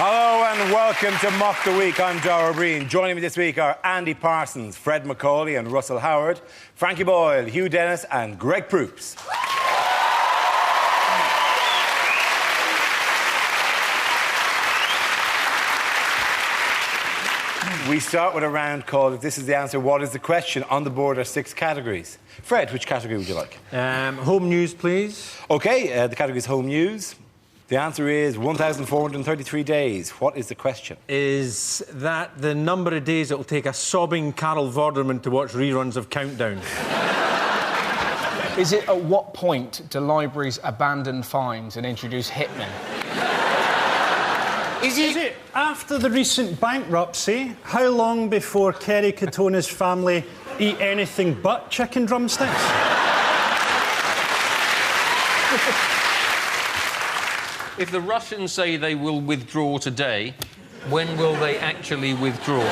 Hello and welcome to Mock the Week. I'm Dara. Joining me this week are Andy Parsons, Fred MacAuly and Russell Howard, Frankie Boyle, Hugh Dennis and Greg Proops. We start with a round called If This Is the Answer, What is the Question? On the board are 6 categories. Fred, which category would you like? Home news, please. OK, the category is home news. The answer is 1,433 days. What is the question? Is that the number of days it will take a sobbing Carol Vorderman to watch reruns of Countdown? Is it at what point do libraries abandon fines and introduce hitmen? Is it after the recent bankruptcy? How long before Kerry Katona's family eat anything but chicken drumsticks? If the Russians say they will withdraw today, when will they actually withdraw?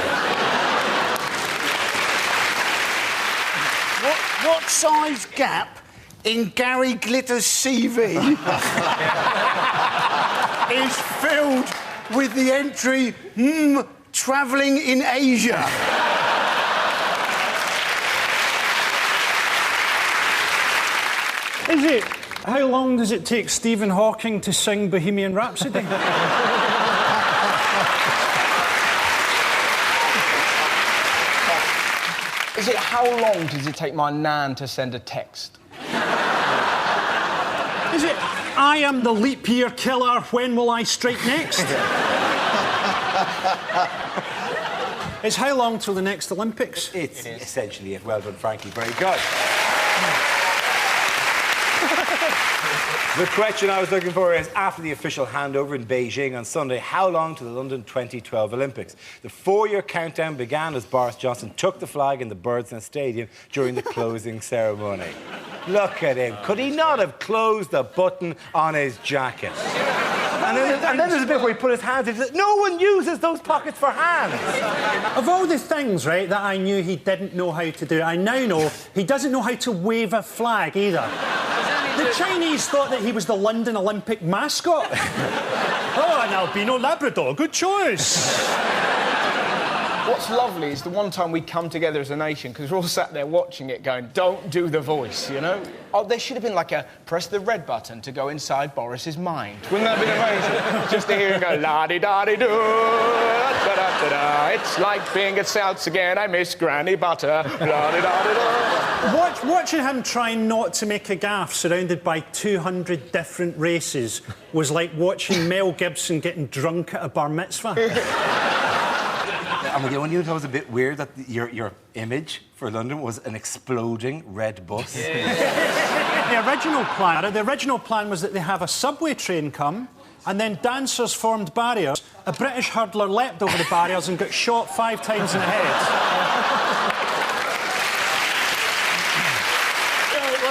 What size gap in Gary Glitter's CV is filled with the entry, travelling in Asia? Is it? How long does it take Stephen Hawking to sing Bohemian Rhapsody? Is it how long does it take my nan to send a text? Is it, I am the leap year killer, when will I strike next? It's how long till the next Olympics? It's essentially it. Well done, Frankie. Very good. The question I was looking for is, after the official handover in Beijing on Sunday, how long to the London 2012 Olympics? The 4-year countdown began as Boris Johnson took the flag in the Bird's Nest Stadium during the closing ceremony. Look at him. Could he not have closed the button on his jacket? And then there's a bit where he put his hands in. No one uses those pockets for hands. Of all the things, right, that I knew he didn't know how to do, I now know he doesn't know how to wave a flag either. The Chinese thought that he was the London Olympic mascot. Oh, an albino Labrador, good choice. What's lovely is the one time we come together as a nation, because we're all sat there watching it going, don't do the voice, you know? Oh, there should have been like a press the red button to go inside Boris's mind. Wouldn't that have been amazing? Just to hear him go, la-di-da-di-doo, da-da-da-da. It's like being at Souths again, I miss Granny Butter, la-di-da-di-da. Watching him try not to make a gaffe surrounded by 200 different races was like watching Mel Gibson getting drunk at a bar mitzvah. And you know, it was a bit weird that your image for London was an exploding red bus. The original plan was that they have a subway train come, and then dancers formed barriers. A British hurdler leapt over the barriers and got shot 5 times in the head.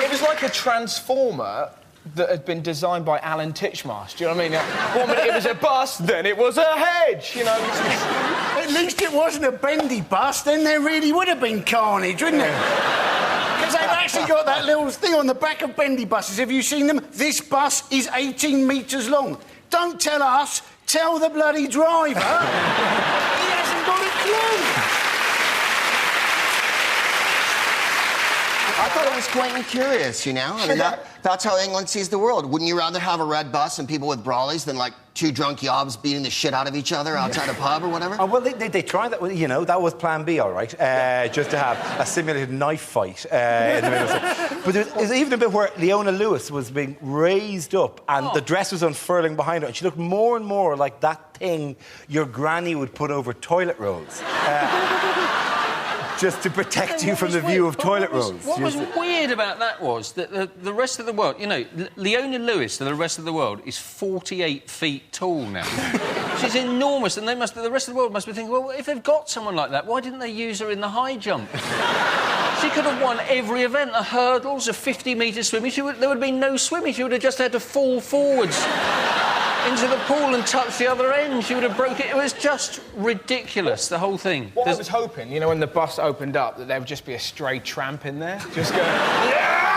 It was like a transformer that had been designed by Alan Titchmarsh. Do you know what I mean? One minute it was a bus, then it was a hedge, you know. At least it wasn't a bendy bus, then there really would have been carnage, wouldn't there? Because they've actually got that little thing on the back of bendy buses. Have you seen them? This bus is 18 metres long. Don't tell us, tell the bloody driver. He hasn't got a clue. I thought it was quaint and curious, you know? I mean, that's how England sees the world. Wouldn't you rather have a red bus and people with brawlies than, like, 2 drunk yobs beating the shit out of each other outside a pub or whatever? Oh, well, they tried that. You know, that was plan B, all right, just to have a simulated knife fight in the middle of it. But there's even a bit where Leona Lewis was being raised up and the dress was unfurling behind her, and she looked more and more like that thing your granny would put over toilet rolls. Just to protect you from the view of toilet rolls. What was weird about that was that the rest of the world, you know, Leona Lewis to the rest of the world is 48 feet tall now. She's enormous, and the rest of the world must be thinking, well, if they've got someone like that, why didn't they use her in the high jump? She could have won every event, the hurdles, a 50-metre swimming. There would have been no swimming. She would have just had to fall forwards into the pool and touch the other end. She would have broke it. It was just ridiculous, the whole thing. What I was hoping, you know, when the bus opened up, that there would just be a stray tramp in there, just going, yeah!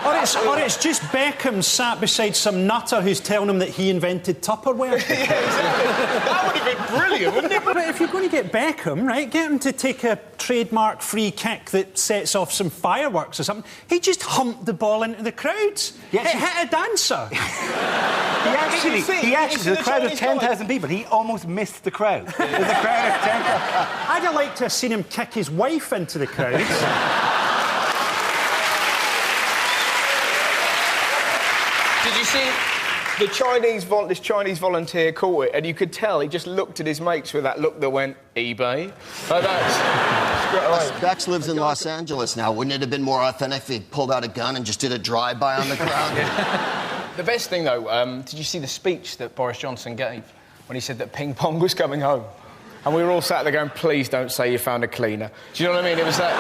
Or Or it's just Beckham sat beside some nutter who's telling him that he invented Tupperware. Yeah, exactly. That would have been brilliant, wouldn't it? But if you're going to get Beckham, right, get him to take a trademark free kick that sets off some fireworks or something. He just humped the ball into the crowds. It hit a dancer. He actually, the crowd of 10,000 people, he almost missed the crowd. There's a crowd of 10,000. I'd have liked to have seen him kick his wife into the crowds. Did you see this Chinese volunteer caught it, and you could tell he just looked at his mates with that look that went, eBay? Like that. Bex lives in Los Angeles now. Wouldn't it have been more authentic if he pulled out a gun and just did a drive-by on the crowd? The best thing, though, did you see the speech that Boris Johnson gave when he said that ping pong was coming home? And we were all sat there going, please don't say you found a cleaner. Do you know what I mean? It was that...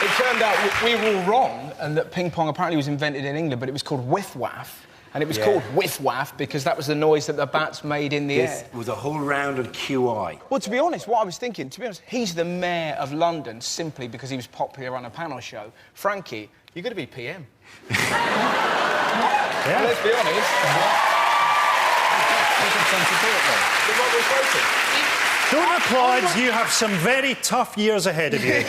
But it turned out we were all wrong, and that ping pong apparently was invented in England, but it was called whiff-waff. And it was called whiff-waff because that was the noise that the bats made in the air. This was a whole round of QI. Well, to be honest, what I was thinking, he's the mayor of London simply because he was popular on a panel show. Frankie, you've got to be PM. Yeah. Let's be honest. Don't applaud, you have some very tough years ahead of you.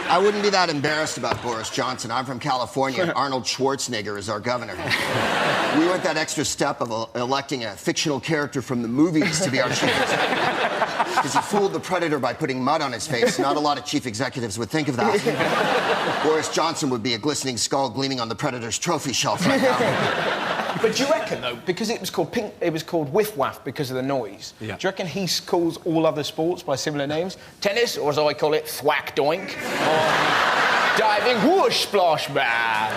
I wouldn't be that embarrassed about Boris Johnson. I'm from California, and Arnold Schwarzenegger is our governor. We went that extra step of electing a fictional character from the movies to be our chief executive. Because he fooled the predator by putting mud on his face. Not a lot of chief executives would think of that. Boris Johnson would be a glistening skull gleaming on the predator's trophy shelf right now. But do you reckon, though, because it was called whiff-waff because of the noise, do you reckon he calls all other sports by similar names? Tennis, or as I call it, thwack doink, or diving, whoosh, splash, bah.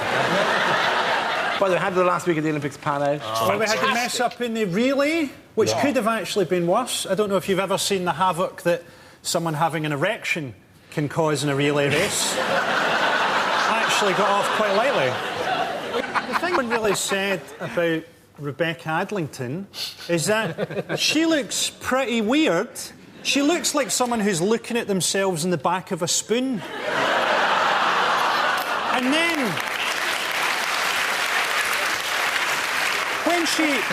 By the way, how did the last week of the Olympics pan out? Well, we had to mess up in the relay, which could have actually been worse. I don't know if you've ever seen the havoc that someone having an erection can cause in a relay race. I actually got off quite lightly. The thing one really said about Rebecca Adlington is that she looks pretty weird. She looks like someone who's looking at themselves in the back of a spoon. And then...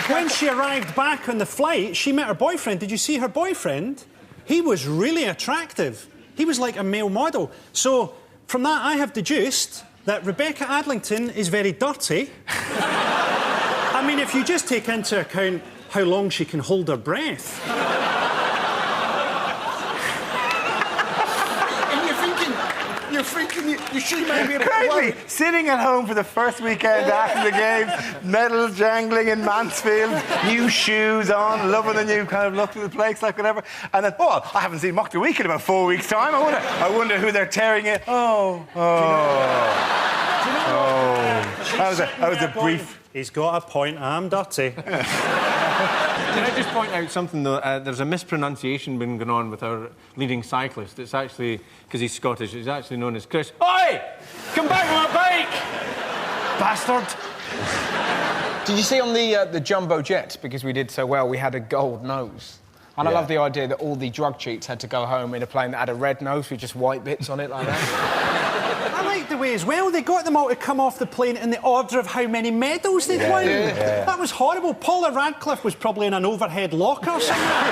When she arrived back on the flight, she met her boyfriend. Did you see her boyfriend? He was really attractive. He was like a male model. So, from that, I have deduced that Rebecca Adlington is very dirty. I mean, if you just take into account how long she can hold her breath. You're thinking she may be able to Crazy! Sitting at home for the first weekend after the games, medals jangling in Mansfield, new shoes on, loving the new kind of look to the place, like whatever. And then, oh, I haven't seen Mock the Week in about 4 weeks' time. I wonder who they're tearing it. That was a brief... He's got a point, I'm dirty. Can I just point out something, though? There's a mispronunciation been going on with our leading cyclist. It's actually, because he's Scottish, he's actually known as Chris. Oi! Come back on my bike! Bastard! Did you see on the jumbo jets, because we did so well, we had a gold nose? And I love the idea that all the drug cheats had to go home in a plane that had a red nose with just white bits on it like that. I like the way as well they got them all to come off the plane in the order of how many medals they'd won. Yeah. That was horrible. Paula Radcliffe was probably in an overhead locker somewhere.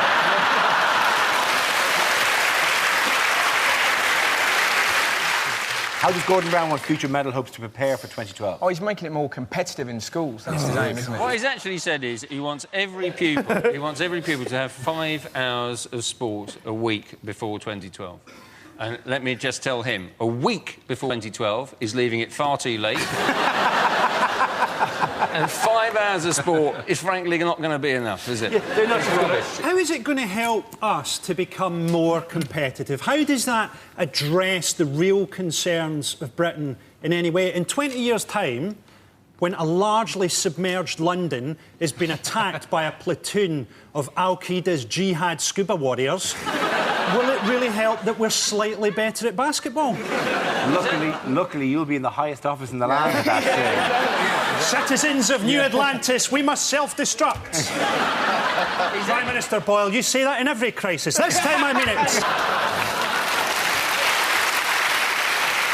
How does Gordon Brown want future medal hopes to prepare for 2012? Oh, he's making it more competitive in schools. That's his aim, isn't it? What he's actually said is he wants every pupil to have 5 hours of sport a week before 2012. And let me just tell him, a week before 2012 is leaving it far too late. And 5 hours of sport is frankly not going to be enough, is it? Yeah, they're not rubbish. How is it going to help us to become more competitive? How does that address the real concerns of Britain in any way? In 20 years' time, when a largely submerged London has been attacked by a platoon of Al-Qaeda's jihad scuba warriors, will it really help that we're slightly better at basketball? Luckily, you'll be in the highest office in the land at that stage. Citizens of New Atlantis, we must self-destruct. Prime Minister Boyle, you say that in every crisis. This time I mean it.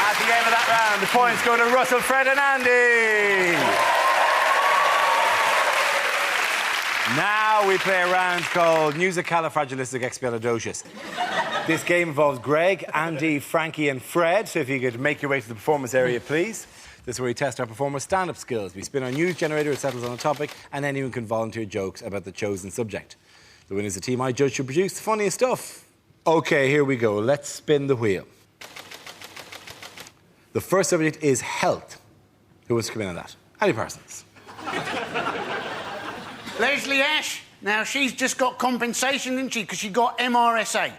At the end of that round, the points go to Russell, Fred and Andy. Now we play a round called Musicalifragilisticexpialidocious. This game involves Greg, Andy, Frankie and Fred, so if you could make your way to the performance area, please. This is where we test our performers' stand-up skills. We spin our news generator, it settles on a topic, and anyone can volunteer jokes about the chosen subject. The winner is the team I judge to produce the funniest stuff. OK, here we go. Let's spin the wheel. The first subject is health. Who wants to come in on that? Andy Parsons. Leslie Ash. Now, she's just got compensation, didn't she? Because she got MRSA.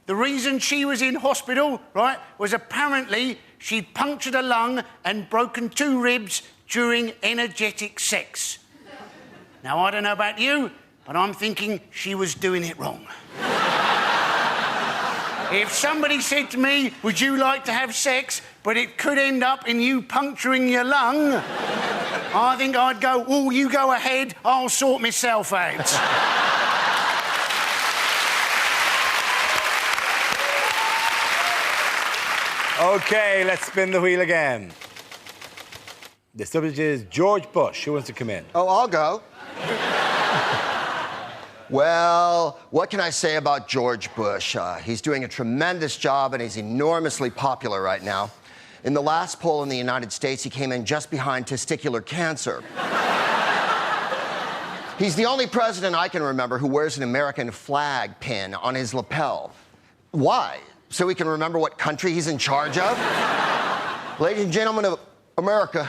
The reason she was in hospital, right, was apparently she'd punctured a lung and broken 2 ribs during energetic sex. Now, I don't know about you, but I'm thinking she was doing it wrong. If somebody said to me, would you like to have sex, but it could end up in you puncturing your lung, I think I'd go, oh, you go ahead, I'll sort myself out. OK, let's spin the wheel again. The subject is George Bush. Who wants to come in? Oh, I'll go. Well, what can I say about George Bush? He's doing a tremendous job and he's enormously popular right now. In the last poll in the United States, he came in just behind testicular cancer. He's the only president I can remember who wears an American flag pin on his lapel. Why? So he can remember what country he's in charge of? Ladies and gentlemen of America,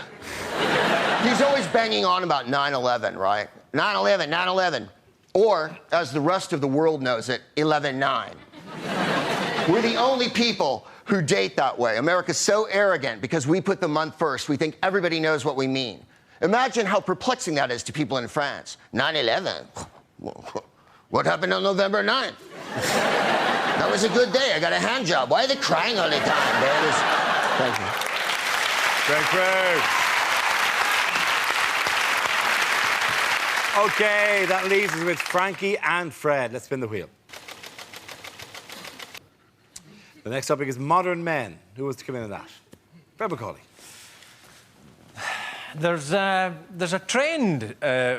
he's always banging on about 9/11, right? 9/11, 9/11. Or, as the rest of the world knows it, 11/9. We're the only people who date that way. America's so arrogant because we put the month first. We think everybody knows what we mean. Imagine how perplexing that is to people in France. 9/11. What happened on November 9th? That was a good day. I got a hand job. Why are they crying all the time? Thank you. Greg Proops. OK, that leaves us with Frankie and Fred. Let's spin the wheel. The next topic is modern men. Who wants to come in on that? Fred MacAuly. There's a trend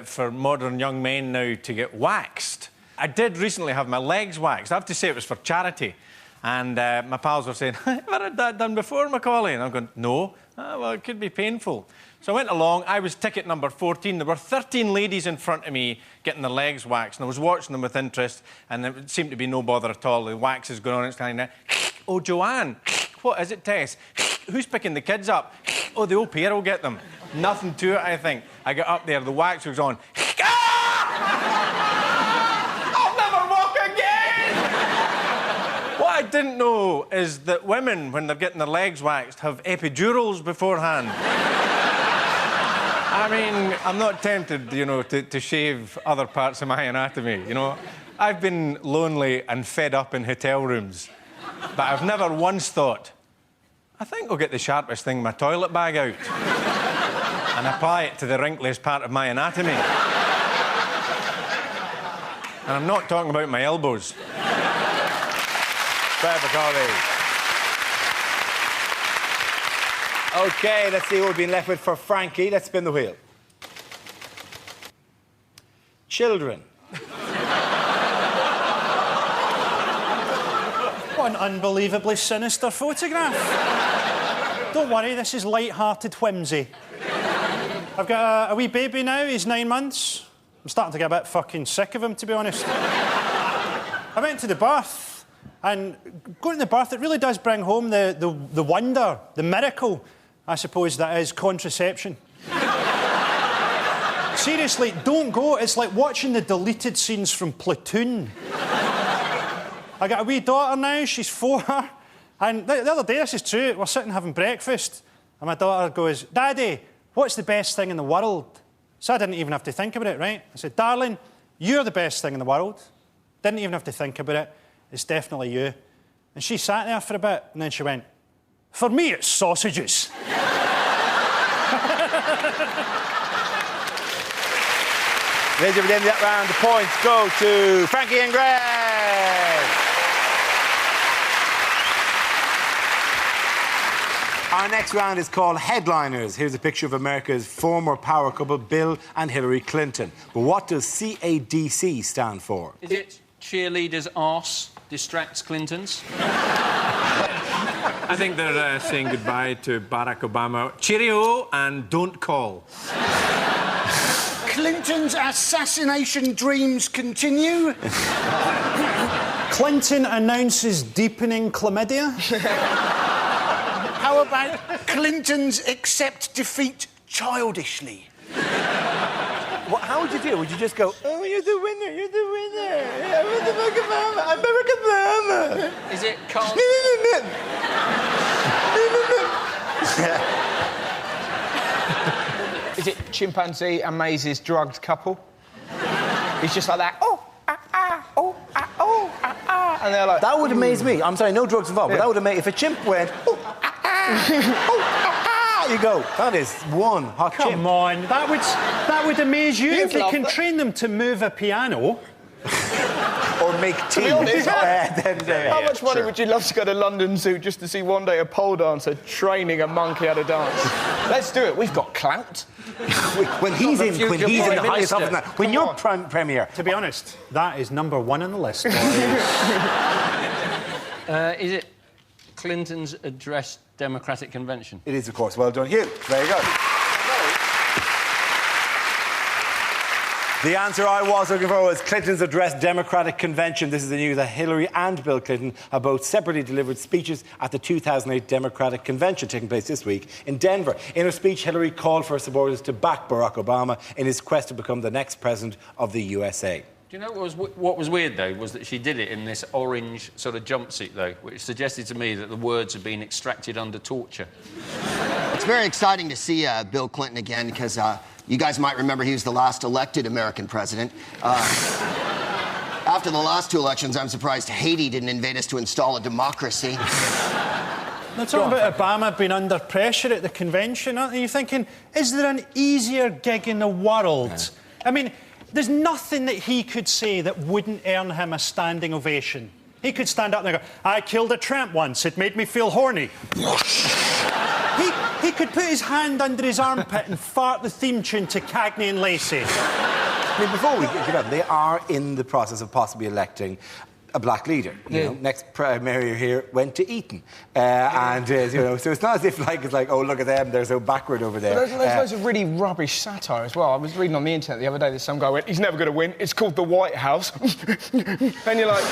for modern young men now to get waxed. I did recently have my legs waxed. I have to say it was for charity. And my pals were saying, have you ever had that done before, MacAuly? And I'm going, no. Well, it could be painful. So I went along. I was ticket number 14. There were 13 ladies in front of me getting their legs waxed. And I was watching them with interest. And there seemed to be no bother at all. The wax is going on. It's kind of, oh, Joanne. What is it, Tess? Who's picking the kids up? Oh, the au pair will get them. Nothing to it, I think. I got up there. The wax was on. What I didn't know is that women, when they're getting their legs waxed, have epidurals beforehand. I mean, I'm not tempted, you know, to shave other parts of my anatomy, you know. I've been lonely and fed up in hotel rooms, but I've never once thought, I think I'll get the sharpest thing in my toilet bag out and apply it to the wrinkliest part of my anatomy. And I'm not talking about my elbows. Fred MacAuly. OK, let's see what we've been left with for Frankie. Let's spin the wheel. Children. What an unbelievably sinister photograph. Don't worry, this is light-hearted whimsy. I've got a wee baby now, he's 9 months. I'm starting to get a bit fucking sick of him, to be honest. I went to the bath, and going to the bath, it really does bring home the wonder, the miracle, I suppose, that is contraception. Seriously, don't go. It's like watching the deleted scenes from Platoon. I got a wee daughter now, she's 4, and the other day, this is true, we're sitting having breakfast, and my daughter goes, Daddy, what's the best thing in the world? So I didn't even have to think about it, right? I said, darling, you're the best thing in the world. Didn't even have to think about it. It's definitely you. And she sat there for a bit, and then she went, for me, it's sausages. Greg, 5 Ladies and gentlemen, that round, the points go to Frankie and Greg. Our next round is called Headliners. Here's a picture of America's former power couple, Bill and Hillary Clinton. But what does CADC stand for? Is it cheerleaders' arse distracts Clintons? I think they're saying goodbye to Barack Obama. Cheerio and don't call. Clinton's assassination dreams continue. Clinton announces deepening chlamydia. How about Clinton's accept defeat childishly? How would you do it? Would you just go, oh, you're the winner, you're the winner. I'm Barack Obama. Is it Carl... Is it chimpanzee amazes drugged couple? He's just like that. Oh, oh, oh, and they're like. That would amaze me. I'm sorry, no drugs involved, but that would amaze if a chimp went. Oh, you go. That is one hot chimp. Come on, that would amaze you if they love can that. train them to move a piano. Or make tea. be honest, How much money sure. would you love to go to London Zoo just to see one day a pole dancer training a monkey how to dance? Let's do it. We've got clout. When he's in the highest office, now, when you're premier. To be honest, that is number one on the list. Is it Clinton's address Democratic Convention? It is, of course. Well done, Hugh. There you go. The answer I was looking for was Clinton's address Democratic Convention. This is the news that Hillary and Bill Clinton have both separately delivered speeches at the 2008 Democratic Convention taking place this week in Denver. In her speech, Hillary called for her supporters to back Barack Obama in his quest to become the next president of the USA. Do you know what was weird, though, was that she did it in this orange sort of jumpsuit, though, which suggested to me that the words had been extracted under torture. It's very exciting to see Bill Clinton again because you guys might remember he was the last elected American president. After the last two elections, I'm surprised Haiti didn't invade us to install a democracy. They're talking about Obama being under pressure at the convention, aren't they? You're thinking, is there an easier gig in the world? Yeah. I mean, there's nothing that he could say that wouldn't earn him a standing ovation. He could stand up there and go, I killed a tramp once, it made me feel horny. He could put his hand under his armpit and fart the theme tune to Cagney and Lacey. I mean, before we get up, they are in the process of possibly electing a black leader. You know, next mayor here went to Eton, and you know, so it's not as if it's like, oh, look at them, they're so backward over there. There's loads of really rubbish satire as well. I was reading on the internet the other day that some guy went, he's never going to win. It's called the White House, and you're like.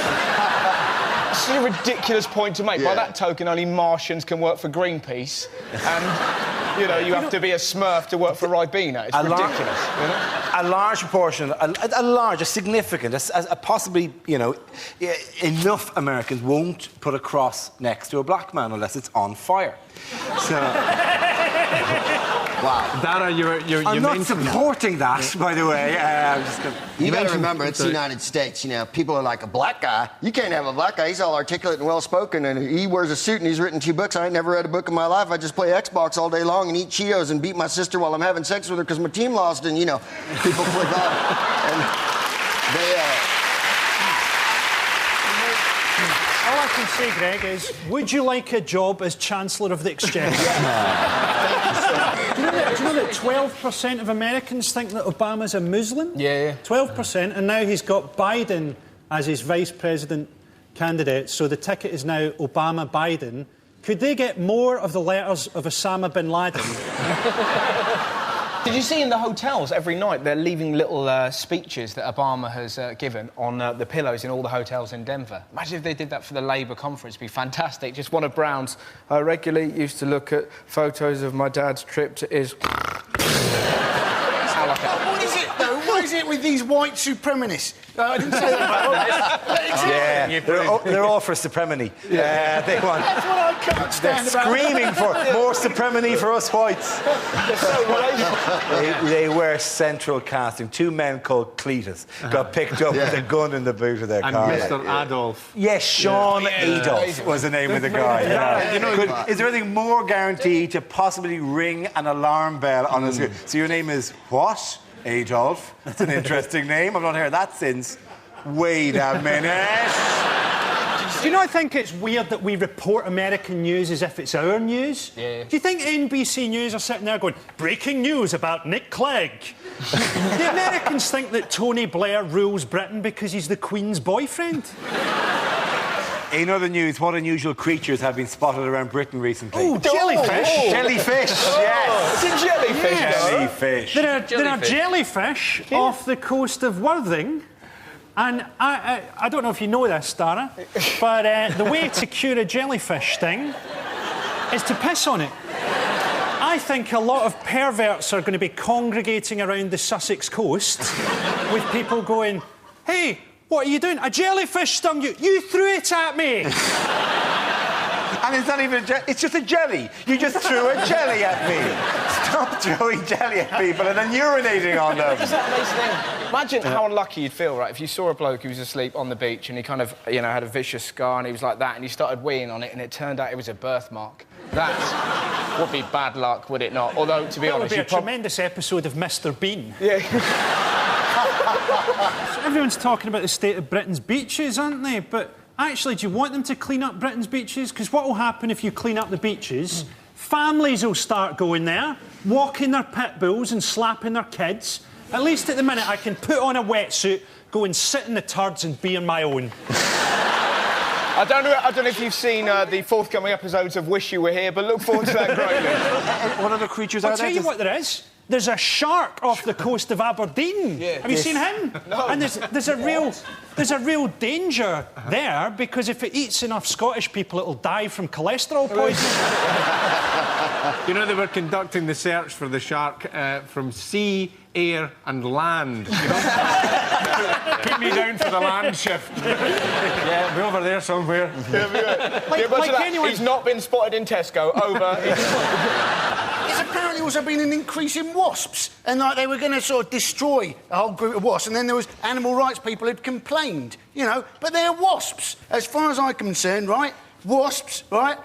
It's a ridiculous point to make. Yeah. By that token, only Martians can work for Greenpeace, and you know you have to be a Smurf to work for Ribena. It's ridiculous. You know? A large proportion, a significant, a possibly, you know, enough Americans won't put a cross next to a black man unless it's on fire. So. Wow. Dara, I'm not supporting that, by the way. I'm just gonna... You got to remember, it's the United States. You know, people are like, a black guy? You can't have a black guy. He's all articulate and well-spoken, and he wears a suit and he's written 2 books. I ain't never read a book in my life. I just play Xbox all day long and eat Cheetos and beat my sister while I'm having sex with her because my team lost, and, you know, people flip out. And they, All I can say, Greg, is, would you like a job as Chancellor of the Exchequer? Do you know that 12% of Americans think that Obama's a Muslim? Yeah. 12%, and now he's got Biden as his vice president candidate, so the ticket is now Obama-Biden. Could they get more of the letters of Osama bin Laden? Did you see in the hotels every night they're leaving little speeches that Obama has given on the pillows in all the hotels in Denver? Imagine if they did that for the Labour conference. It'd be fantastic. Just one of Brown's. I regularly used to look at photos of my dad's trip to Israel. What is it, though? What is it with these white supremacists? I didn't say that. Yeah, they're all for supremacy. Yeah. They want... That's what I can't stand They're screaming for more supremacy for us whites. They were central casting. 2 men called Cletus got picked up with a gun in the boot of their car. And Mr. Adolf. Yes, Sean Adolf was the name of the guy. Is there anything more guaranteed to possibly ring an alarm bell on us? So your name is what? Adolf. That's an interesting name. I've not heard that since. Wait a minute. Do you not think it's weird that we report American news as if it's our news? Yeah. Do you think NBC News are sitting there going, breaking news about Nick Clegg? The Americans think that Tony Blair rules Britain because he's the Queen's boyfriend. In other news, what unusual creatures have been spotted around Britain recently? Oh, jellyfish. Jellyfish, yes. It's a jellyfish, Yes. Jellyfish. There are jellyfish off the coast of Worthing. And I don't know if you know this, Dara, but the way to cure a jellyfish sting is to piss on it. I think a lot of perverts are going to be congregating around the Sussex coast with people going, hey, what are you doing? A jellyfish stung you. You threw it at me. And it's not even it's just a jelly. You just threw a jelly at me. Stop throwing jelly at people and then urinating on them. It's that amazing thing. Imagine how unlucky you'd feel, right, if you saw a bloke who was asleep on the beach and he kind of, you know, had a vicious scar and he was like that and you started weeing on it and it turned out it was a birthmark. That would be bad luck, would it not? Although, to be honest... That would be a tremendous episode of Mr. Bean. Yeah. So everyone's talking about the state of Britain's beaches, aren't they? But actually, do you want them to clean up Britain's beaches? Because what will happen if you clean up the beaches? Families will start going there, walking their pit bulls and slapping their kids. At least at the minute, I can put on a wetsuit, go and sit in the turds and be on my own. I don't know if you've seen the forthcoming episodes of Wish You Were Here, but look forward to that greatly. What other creatures are I'll there? tell you what there is. There's a shark off the coast of Aberdeen. Yeah. Have you seen him? No. And there's a real danger there because if it eats enough Scottish people, it'll die from cholesterol poisoning. You know, they were conducting the search for the shark from sea, air and land. You know? Put me down for the land shift. Yeah, we're over there somewhere. He's not been spotted in Tesco. Over. There's apparently also been an increase in wasps, and like they were going to sort of destroy a whole group of wasps, and then there was animal rights people who'd complained, you know, but they're wasps. As far as I'm concerned, right, wasps, right,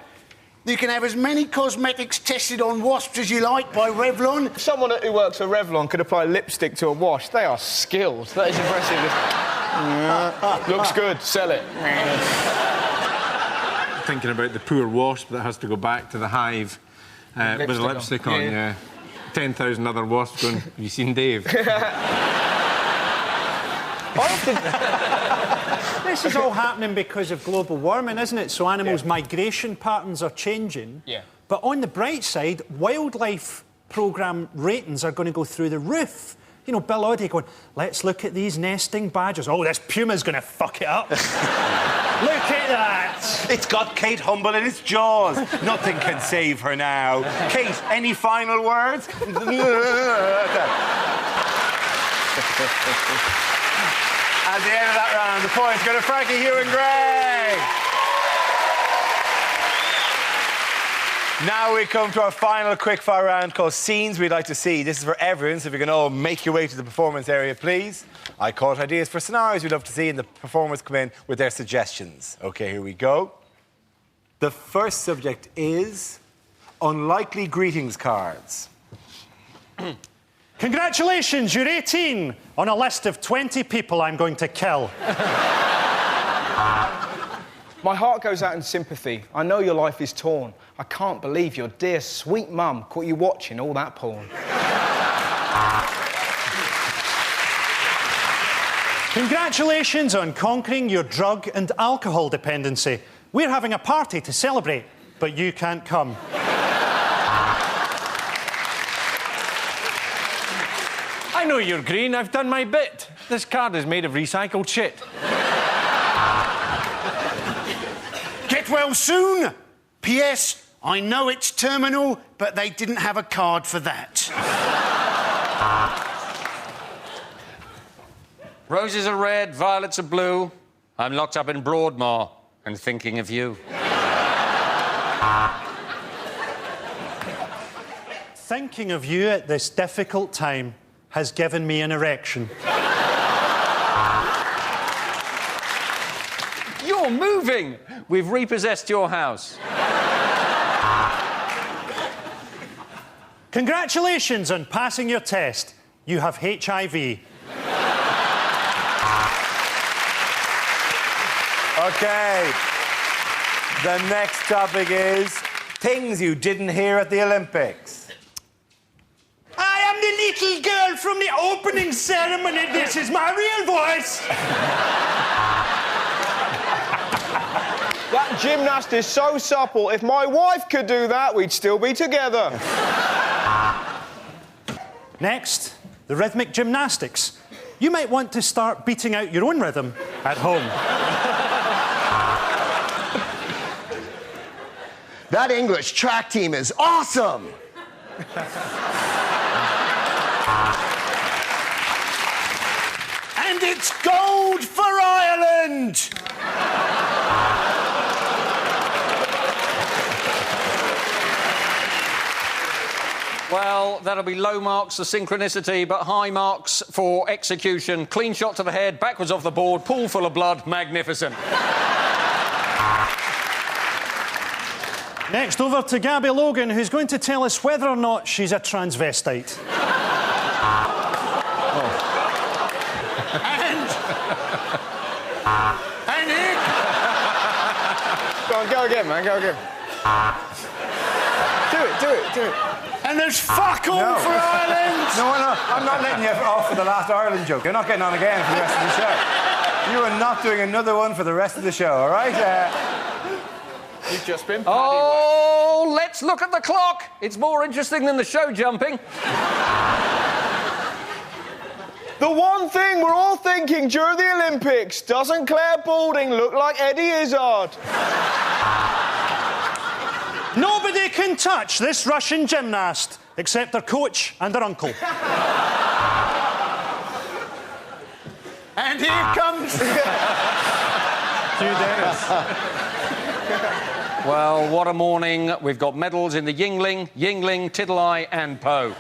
you can have as many cosmetics tested on wasps as you like by Revlon. Someone who works for Revlon could apply lipstick to a wash. They are skilled. That is impressive. Looks good. Sell it. Thinking about the poor wasp that has to go back to the hive with lipstick on, yeah. 10,000 other wasps going, have you seen Dave? This is all happening because of global warming, isn't it? So animals' migration patterns are changing. Yeah. But on the bright side, wildlife programme ratings are going to go through the roof. You know, Bill Oddie going, let's look at these nesting badgers. Oh, this puma's going to fuck it up. Look at that. It's got Kate Humble in its jaws. Nothing can save her now. Kate, any final words? At the end of that round, the points go to Frankie, Hugh and Greg. Now we come to our final quickfire round called Scenes We'd Like to See. This is for everyone, so if you can all make your way to the performance area, please. I caught ideas for scenarios we'd love to see, and the performers come in with their suggestions. OK, here we go. The first subject is unlikely greetings cards. Congratulations, you're 18 on a list of 20 people I'm going to kill. My heart goes out in sympathy. I know your life is torn. I can't believe your dear, sweet mum caught you watching all that porn. Congratulations on conquering your drug and alcohol dependency. We're having a party to celebrate, but you can't come. I know you're green. I've done my bit. This card is made of recycled shit. Get well soon. P.S. I know it's terminal, but they didn't have a card for that. Roses are red, violets are blue. I'm locked up in Broadmoor and thinking of you. Thinking of you at this difficult time has given me an erection. You're moving! We've repossessed your house. Congratulations on passing your test. you have HIV. OK. The next topic is things you didn't hear at the Olympics. I am the little girl from the opening ceremony. This is my real voice. That gymnast is so supple. If my wife could do that, we'd still be together. Next, the rhythmic gymnastics. You might want to start beating out your own rhythm at home. That English track team is awesome! And it's gold for Ireland! Well, that'll be low marks for synchronicity, but high marks for execution. Clean shot to the head, backwards off the board, pool full of blood, magnificent. Next, over to Gabby Logan, who's going to tell us whether or not she's a transvestite. And it... Go on, go again, man, go again. Do it. And there's fuck all for Ireland! No, I'm not letting you off for the last Ireland joke. You're not getting on again for the rest of the show. You are not doing another one for the rest of the show, all right? You've just been Oh, let's look at the clock. It's more interesting than the show jumping. The one thing we're all thinking during the Olympics, doesn't Claire Balding look like Eddie Izzard? Nobody can touch this Russian gymnast except their coach and their uncle. And here comes... Hugh Dennis. Well, what a morning. We've got medals in the Yingling, Tiddly and Po.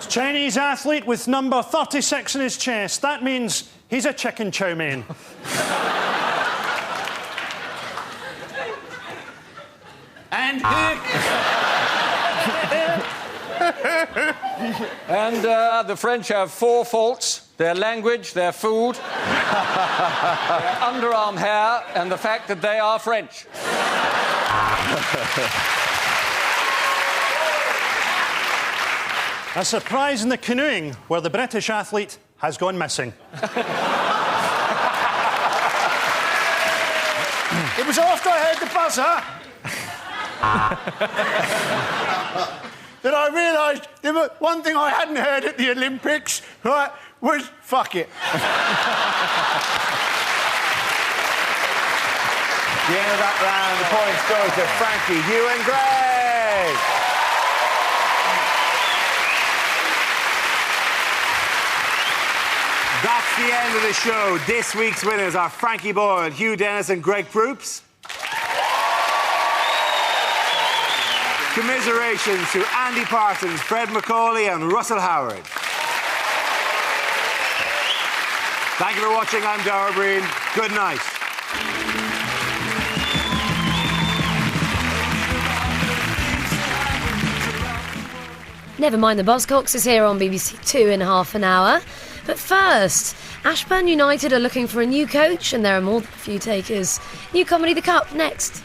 Chinese athlete with number 36 in his chest. That means he's a chicken chow mein. And here... And the French have 4 faults. Their language, their food, their underarm hair, and the fact that they are French. A surprise in the canoeing, where the British athlete has gone missing. It was after I heard the buzzer that I realised there was one thing I hadn't heard at the Olympics, right, was fuck it. The end of that round, the points go to Frankie, Hugh and Greg. That's the end of the show. This week's winners are Frankie Boyle, Hugh Dennis and Greg Proops. Commiserations to Andy Parsons, Fred MacAuly and Russell Howard. Thank you for watching. I'm Dara. Good night. Never Mind the Buzzcocks is here on BBC Two in half an hour. But first, Ashburn United are looking for a new coach and there are more than a few takers. New comedy The Cup next.